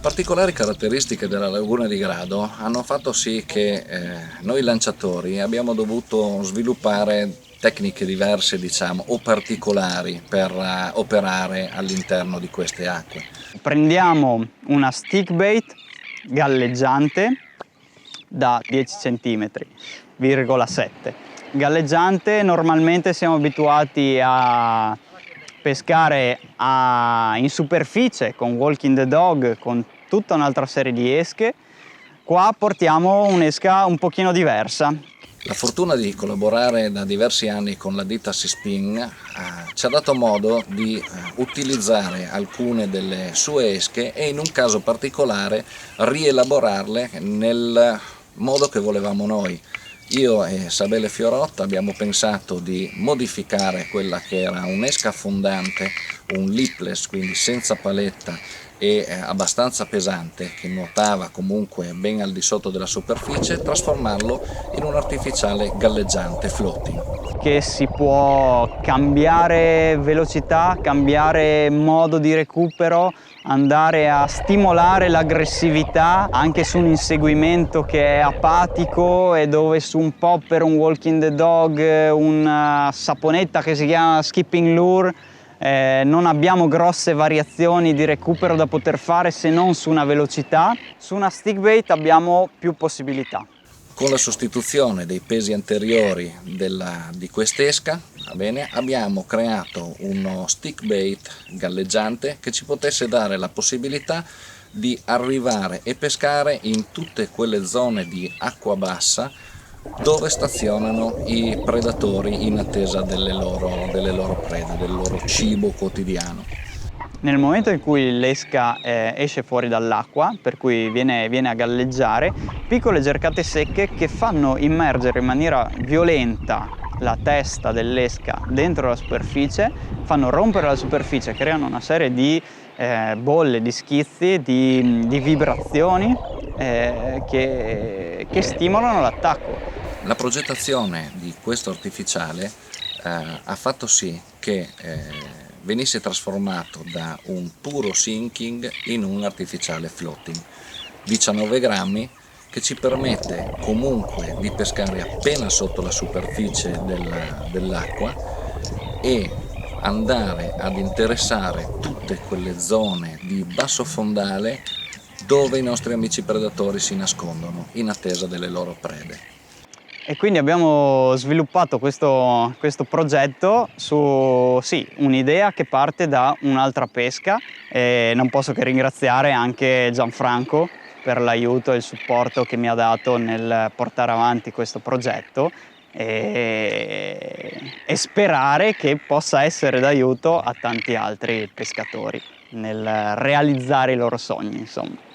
particolari caratteristiche della laguna di Grado hanno fatto sì che noi lanciatori abbiamo dovuto sviluppare tecniche diverse, diciamo, o particolari per operare all'interno di queste acque. Prendiamo una stick bait galleggiante da 10 cm,7. Galleggiante, normalmente siamo abituati a pescare in superficie con Walking the Dog, con tutta un'altra serie di esche. Qua portiamo un'esca un pochino diversa. La fortuna di collaborare da diversi anni con la ditta Seaspin ci ha dato modo di utilizzare alcune delle sue esche e in un caso particolare rielaborarle nel modo che volevamo noi. Io e Sabele Fiorotto abbiamo pensato di modificare quella che era un'esca affondante, un lipless, quindi senza paletta e abbastanza pesante, che nuotava comunque ben al di sotto della superficie, trasformarlo in un artificiale galleggiante floating. Che si può cambiare velocità, cambiare modo di recupero, andare a stimolare l'aggressività anche su un inseguimento che è apatico e dove su un popper, un walking the dog, una saponetta che si chiama skipping lure, non abbiamo grosse variazioni di recupero da poter fare se non su una velocità. Su una stick bait abbiamo più possibilità. Con la sostituzione dei pesi anteriori di quest'esca, abbiamo creato uno stick bait galleggiante che ci potesse dare la possibilità di arrivare e pescare in tutte quelle zone di acqua bassa dove stazionano i predatori in attesa delle loro prede, del loro cibo quotidiano. Nel momento in cui l'esca esce fuori dall'acqua, per cui viene a galleggiare, piccole gercate secche che fanno immergere in maniera violenta la testa dell'esca dentro la superficie, fanno rompere la superficie, creano una serie di bolle, di schizzi, di vibrazioni che stimolano l'attacco. La progettazione di questo artificiale ha fatto sì che venisse trasformato da un puro sinking in un artificiale floating, 19 grammi, che ci permette comunque di pescare appena sotto la superficie dell'acqua e andare ad interessare tutte quelle zone di basso fondale dove i nostri amici predatori si nascondono in attesa delle loro prede. E quindi abbiamo sviluppato questo progetto su un'idea che parte da un'altra pesca, e non posso che ringraziare anche Gianfranco per l'aiuto e il supporto che mi ha dato nel portare avanti questo progetto e sperare che possa essere d'aiuto a tanti altri pescatori nel realizzare i loro sogni, insomma.